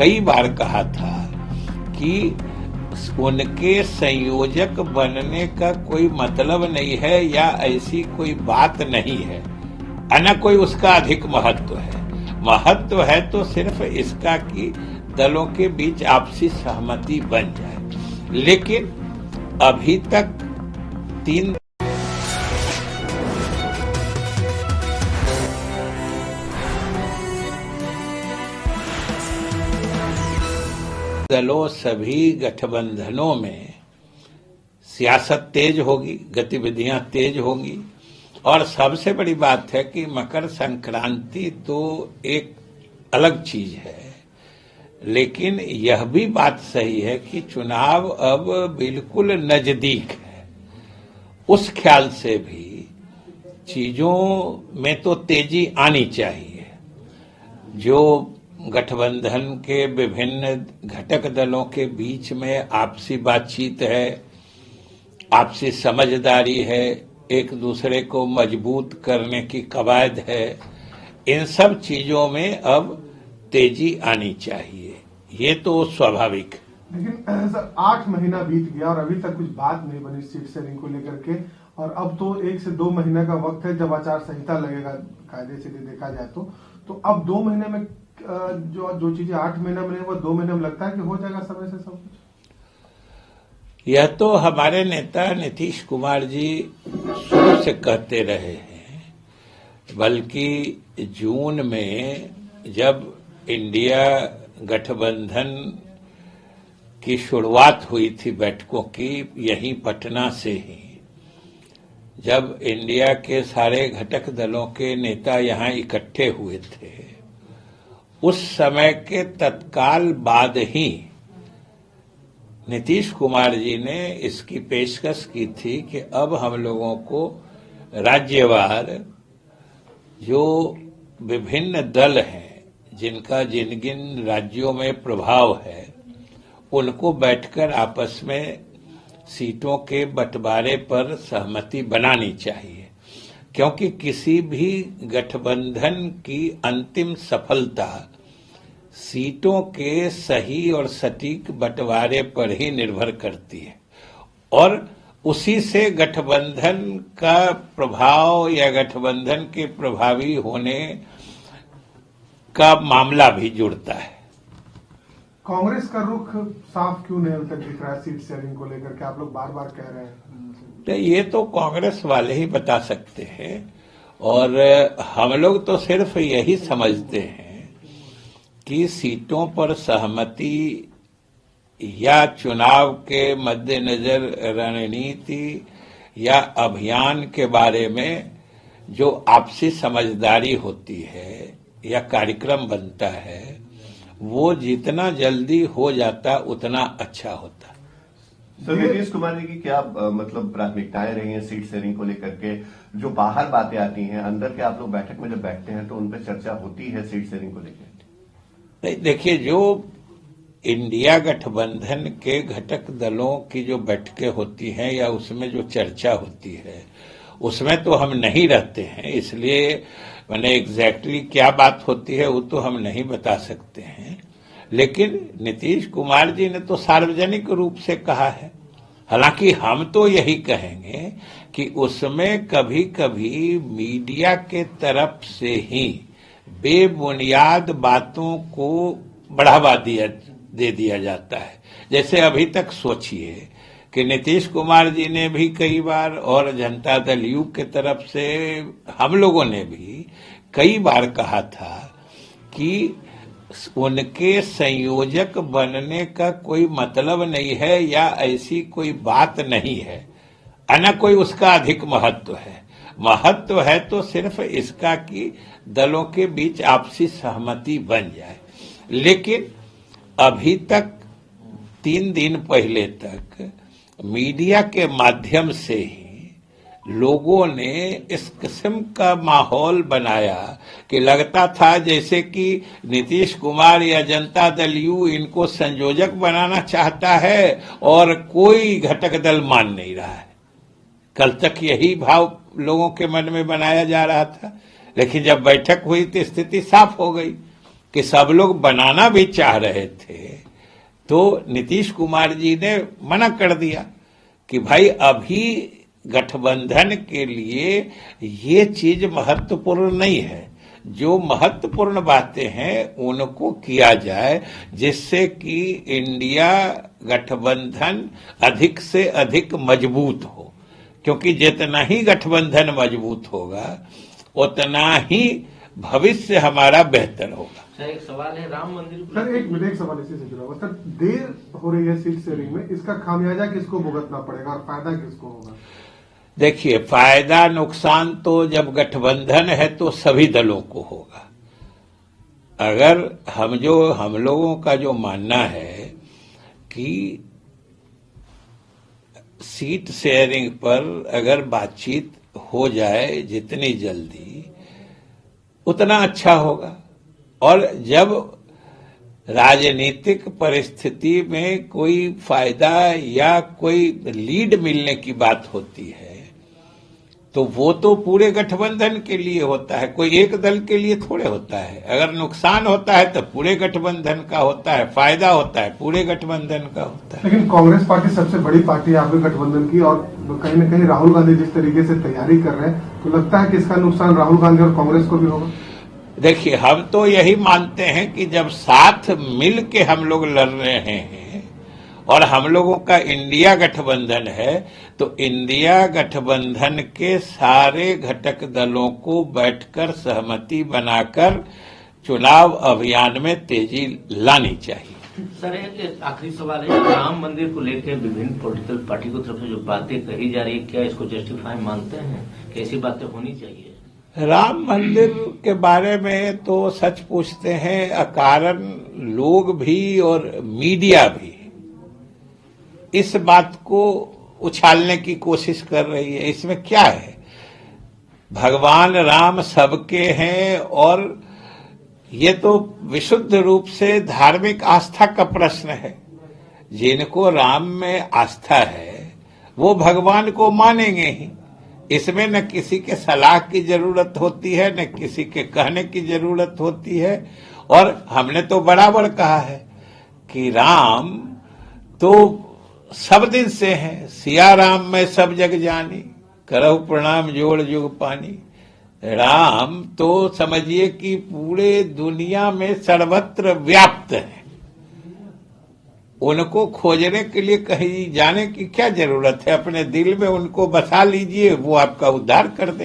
कई बार कहा था कि उनके संयोजक बनने का कोई मतलब नहीं है या ऐसी कोई बात नहीं है, न कोई उसका अधिक महत्व है। महत्व है तो सिर्फ इसका कि दलों के बीच आपसी सहमति बन जाए। लेकिन अभी तक 3 दलों सभी गठबंधनों में सियासत तेज होगी, गतिविधियां तेज होंगी। और सबसे बड़ी बात है कि मकर संक्रांति तो एक अलग चीज है, लेकिन यह भी बात सही है कि चुनाव अब बिल्कुल नजदीक है। उस ख्याल से भी चीजों में तो तेजी आनी चाहिए। जो गठबंधन के विभिन्न घटक दलों के बीच में आपसी बातचीत है, आपसी समझदारी है, एक दूसरे को मजबूत करने की कवायद है, इन सब चीजों में अब तेजी आनी चाहिए। ये तो स्वाभाविक है। लेकिन सर 8 महीना बीत गया और अभी तक कुछ बात नहीं बनी सीट शेयरिंग को लेकर के, और अब तो 1 से 2 महीने का वक्त है जब आचार संहिता लगेगा कायदे से देखा जाए तो अब 2 महीने में जो चीजें 8 महीने में वो 2 महीने में लगता है कि हो जाएगा समय से सब कुछ। यह तो हमारे नेता नीतीश कुमार जी शुरू से कहते रहे हैं, बल्कि जून में जब इंडिया गठबंधन की शुरुआत हुई थी बैठकों की, यहीं पटना से ही, जब इंडिया के सारे घटक दलों के नेता यहां इकट्ठे हुए थे, उस समय के तत्काल बाद ही नीतीश कुमार जी ने इसकी पेशकश की थी कि अब हम लोगों को राज्यवार जो विभिन्न दल हैं जिनका जिन जिन राज्यों में प्रभाव है, उनको बैठकर आपस में सीटों के बंटवारे पर सहमति बनानी चाहिए। क्योंकि किसी भी गठबंधन की अंतिम सफलता सीटों के सही और सटीक बंटवारे पर ही निर्भर करती है, और उसी से गठबंधन का प्रभाव या गठबंधन के प्रभावी होने का मामला भी जुड़ता है। कांग्रेस का रुख साफ क्यों नहीं अभी तक दिख रहा है सीट शेयरिंग को लेकर के? आप लोग बार बार कह रहे हैं। तो ये तो कांग्रेस वाले ही बता सकते हैं, और हम लोग तो सिर्फ यही समझते हैं कि सीटों पर सहमति या चुनाव के मद्देनजर रणनीति या अभियान के बारे में जो आपसी समझदारी होती है या कार्यक्रम बनता है, वो जितना जल्दी हो जाता उतना अच्छा होता। सर, नीतीश कुमार जी की क्या मतलब प्राथमिकताएं रही हैं सीट शेयरिंग को लेकर के? जो बाहर बातें आती हैं, अंदर के आप लोग बैठक में जब बैठते हैं तो उन पर चर्चा होती है सीट शेयरिंग को लेकर? नहीं, देखिए, जो इंडिया गठबंधन के घटक दलों की जो बैठकें होती हैं या उसमें जो चर्चा होती है, उसमें तो हम नहीं रहते हैं, इसलिए मैंने एग्जैक्टली क्या बात होती है वो तो हम नहीं बता सकते हैं। लेकिन नीतीश कुमार जी ने तो सार्वजनिक रूप से कहा है। हालांकि हम तो यही कहेंगे कि उसमें कभी कभी मीडिया के तरफ से ही बेबुनियाद बातों को बढ़ावा दे दिया जाता है। जैसे अभी तक सोचिए कि नीतीश कुमार जी ने भी कई बार, और जनता दल यू के तरफ से हम लोगों ने भी कई बार कहा था कि उनके संयोजक बनने का कोई मतलब नहीं है या ऐसी कोई बात नहीं है, न कोई उसका अधिक महत्व है। महत्व है तो सिर्फ इसका कि दलों के बीच आपसी सहमति बन जाए। लेकिन अभी तक 3 दिन पहले तक मीडिया के माध्यम से ही लोगों ने इस किस्म का माहौल बनाया कि लगता था जैसे कि नीतीश कुमार या जनता दल यू इनको संयोजक बनाना चाहता है और कोई घटक दल मान नहीं रहा है। कल तक यही भाव लोगों के मन में बनाया जा रहा था, लेकिन जब बैठक हुई तो स्थिति साफ हो गई कि सब लोग बनाना भी चाह रहे थे, तो नीतीश कुमार जी ने मना कर दिया कि भाई अभी गठबंधन के लिए ये चीज महत्वपूर्ण नहीं है, जो महत्वपूर्ण बातें हैं उनको किया जाए, जिससे कि इंडिया गठबंधन अधिक से अधिक मजबूत हो, क्योंकि जितना ही गठबंधन मजबूत होगा उतना ही भविष्य हमारा बेहतर होगा। एक सवाल है राम मंदिर। सर एक सवाल इसी से जुड़ा हुआ। सर देर हो रही है सीट शेयरिंग में, इसका खामियाजा किसको भुगतना पड़ेगा और फायदा किसको होगा? देखिए, फायदा नुकसान तो जब गठबंधन है तो सभी दलों को होगा। अगर हम लोगों का जो मानना है कि सीट शेयरिंग पर अगर बातचीत हो जाए जितनी जल्दी उतना अच्छा होगा, और जब राजनीतिक परिस्थिति में कोई फायदा या कोई लीड मिलने की बात होती है तो वो तो पूरे गठबंधन के लिए होता है, कोई एक दल के लिए थोड़े होता है। अगर नुकसान होता है तो पूरे गठबंधन का होता है, फायदा होता है पूरे गठबंधन का होता है। लेकिन कांग्रेस पार्टी सबसे बड़ी पार्टी है आपके गठबंधन की, और कहीं न कहीं राहुल गांधी जिस तरीके से तैयारी कर रहे हैं, तो लगता है कि इसका नुकसान राहुल गांधी और कांग्रेस को भी होगा। देखिए, हम तो यही मानते हैं कि जब साथ मिल के हम लोग लड़ रहे हैं और हम लोगों का इंडिया गठबंधन है, तो इंडिया गठबंधन के सारे घटक दलों को बैठकर सहमति बनाकर चुनाव अभियान में तेजी लानी चाहिए। सर एक आखिरी सवाल है, राम मंदिर को लेकर विभिन्न पॉलिटिकल पार्टी की तरफ से जो बातें कही जा रही है, क्या इसको जस्टिफाई मानते हैं कि ऐसी बातें होनी चाहिए? राम मंदिर के बारे में तो सच पूछते हैं अकारण लोग भी और मीडिया भी इस बात को उछालने की कोशिश कर रही है। इसमें क्या है, भगवान राम सबके हैं और ये तो विशुद्ध रूप से धार्मिक आस्था का प्रश्न है। जिनको राम में आस्था है वो भगवान को मानेंगे ही, इसमें न किसी के सलाह की जरूरत होती है न किसी के कहने की जरूरत होती है। और हमने तो बराबर कहा है कि राम तो सब दिन से हैं, सिया राम में सब जग जानी, करहु प्रणाम जोड़ जुग पानी। राम तो समझिए कि पूरे दुनिया में सर्वत्र व्याप्त है, उनको खोजने के लिए कहीं जाने की क्या जरूरत है, अपने दिल में उनको बसा लीजिए, वो आपका उद्धार कर दें।